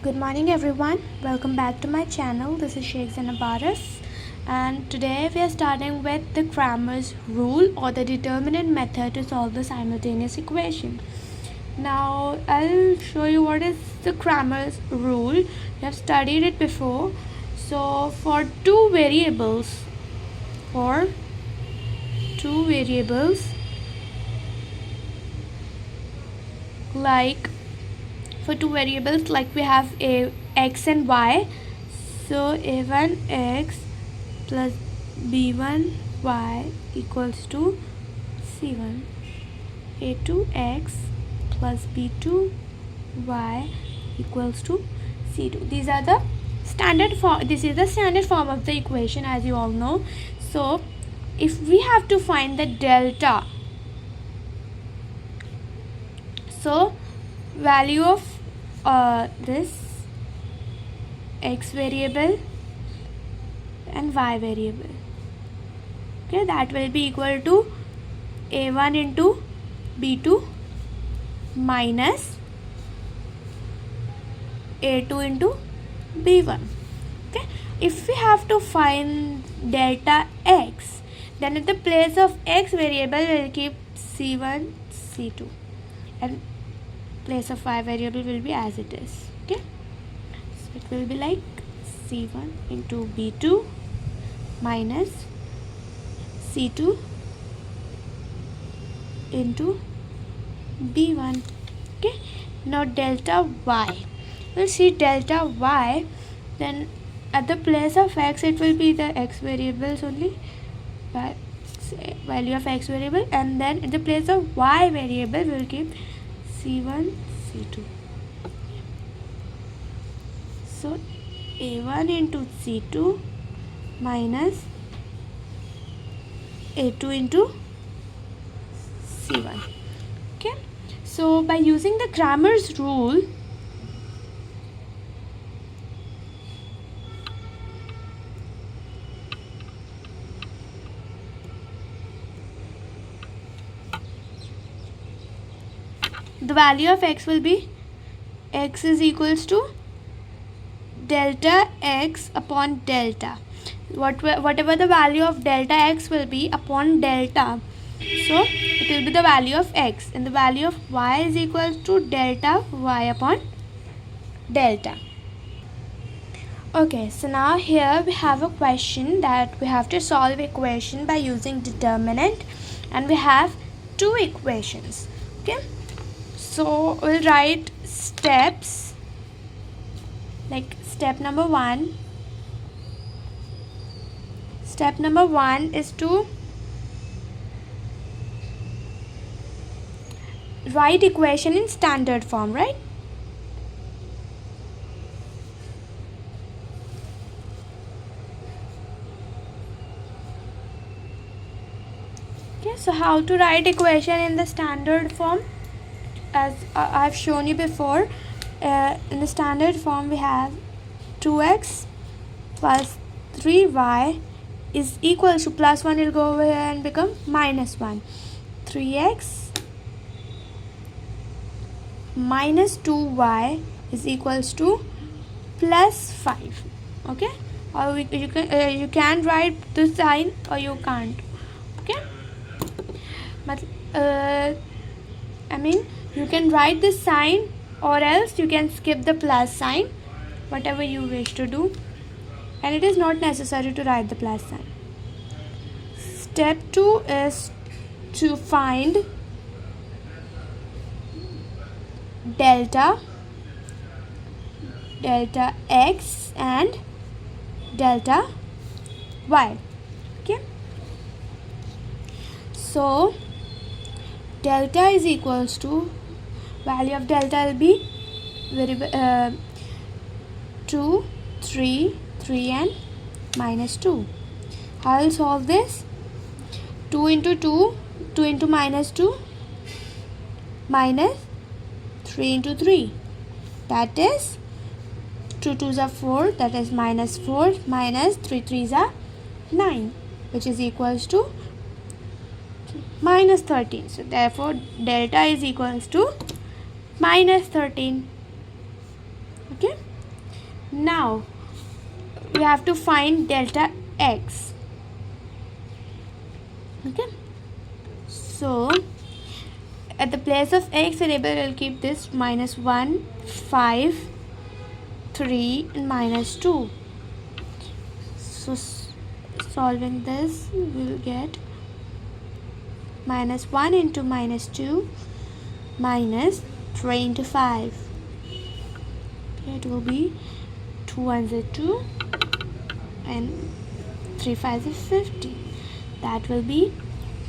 Good morning everyone, welcome back to my channel. This is Sheikh Zanabaris, and today we are starting with the Cramer's rule or the determinant method to solve the simultaneous equation. Now I'll show you what is the Cramer's rule. You have studied it before. So for two variables like we have a x and y, so a1x plus b1y equals to c1, a2x plus b2y equals to c2. These are the standard form. This is the standard form of the equation, as you all know. So if we have to find the delta, so value of this x variable and y variable, okay, that will be equal to a1 into b2 minus a2 into b1. Okay, if we have to find delta x, then at the place of x variable we'll keep c1 c2 and place of y variable will be as it is. Okay, so it will be like c1 into b2 minus c2 into b1. Okay, now delta y, we'll see delta y, then at the place of x it will be the x variables only, value of x variable, and then at the place of y variable we'll keep c1 c2. So a1 into c2 minus a2 into c1. Okay, so by using the Cramer's rule, the value of x will be x is equals to delta x upon delta. Whatever the value of delta x will be upon delta, so it will be the value of x, and the value of y is equal to delta y upon delta. Okay, so now here we have a question that we have to solve equation by using determinant, and we have two equations. Okay, so we'll write steps, like step number one is to write equation in standard form, right? Okay, so how to write equation in the standard form? As I've shown you before, in the standard form we have 2x plus 3y is equal to, plus 1 will go over here and become minus 1, 3x minus 2y is equals to plus 5. Okay, or you can write the sign or you can't. Okay, but I mean, you can write the sign or else you can skip the plus sign, whatever you wish to do, and it is not necessary to write the plus sign. Step 2 is to find delta x and delta y. Okay, so delta is equals to, value of delta will be variable 2, 3 and minus 2. How will solve this? 2 into 2 into minus 2 minus 3 into 3, that is 2 2s are 4, that is minus 4 minus 3 3s are 9, which is equals to minus 13. So therefore delta is equals to minus 13. Okay, Now we have to find delta x. Okay, so at the place of x variable we'll keep this -1, 5, 3 and -2. So solving this we'll get -1 into -2 minus 3 into 5. Okay, it will be 2 ones are 2 and 3 5s are 50. That will be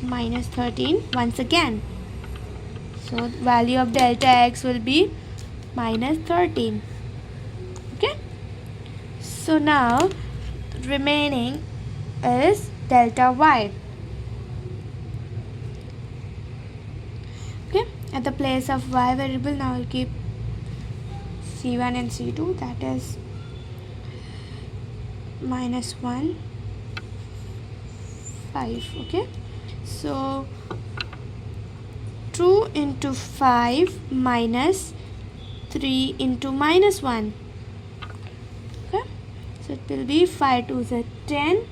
-13 once again. So the value of delta x will be -13. Okay, so now remaining is delta y. Okay, at the place of y variable now we'll keep c1 and c2, that is -1, 5. Okay, so 2 into 5 minus 3 into -1. Okay, so it will be 5 2s are 10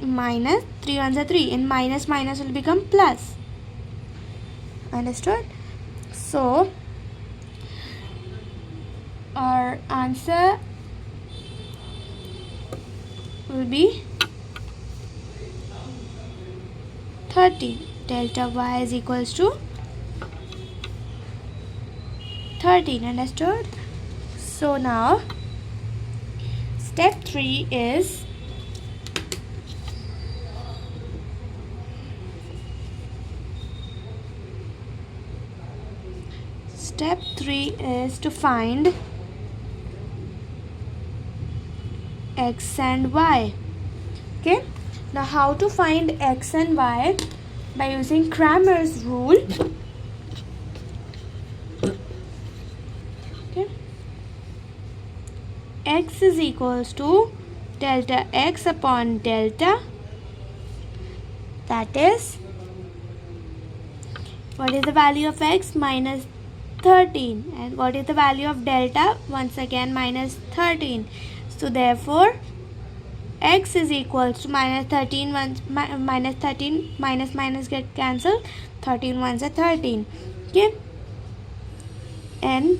minus 3 1s are 3, and minus will become plus. Understood? So our answer will be 13. Delta y is equals to 13. Understood? So now step 3 is to find x and y. Okay, now how to find x and y? By using Cramer's rule. Okay, x is equals to delta x upon delta, that is, what is the value of x? -13. And what is the value of delta? Once again -13. So therefore x is equals to -13 ones, -13 minus get cancelled, 13 ones are 13. Okay, and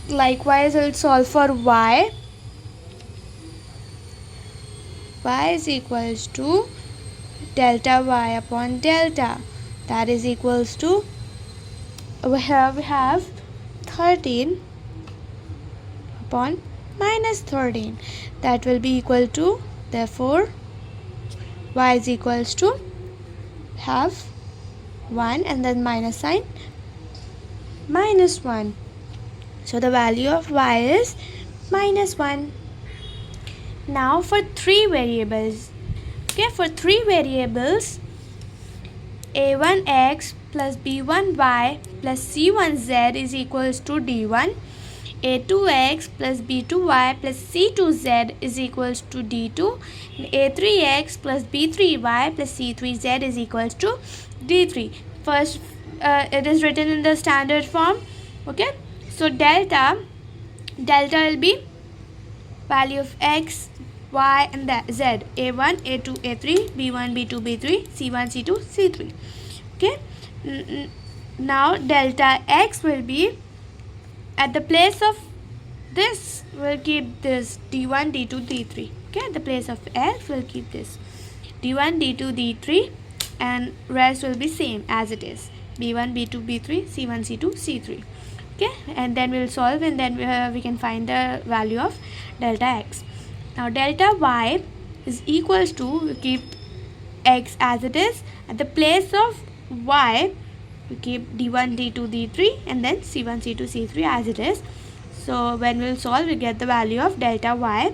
likewise we'll solve for y. Y is equals to delta y upon delta, that is equals to, we have 13 upon -13, that will be equal to, therefore y is equals to, have 1 and then minus sign, -1. So the value of y is -1. Now for 3 variables. Okay, for 3 variables, a1x plus b1y plus c1z is equals to d1, a2x plus b2y plus c2z is equals to d2, and a3x plus b3y plus c3z is equals to d3. First, it is written in the standard form. Okay, so delta will be value of x, y and z, a1, a2, a3, b1, b2, b3, c1, c2, c3. Okay, now delta x will be, at the place of this we'll keep this d1, d2, d3. Okay, at the place of x we'll keep this d1, d2, d3, and rest will be same as it is, b1, b2, b3, c1, c2, c3. Okay, and then we'll solve, and then we can find the value of delta x. Now delta y is equals to, we keep x as it is, at the place of y we keep d1, d2, d3, and then c1, c2, c3 as it is. So when we'll solve, we get the value of delta y,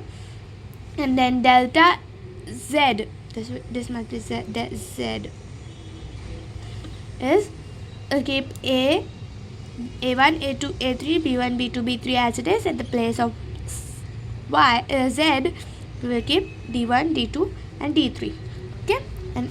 and then delta z, this must be z is, we'll keep a1, a2, a3, b1, b2, b3 as it is. At the place of z we will keep d1, d2 and d3. Okay, and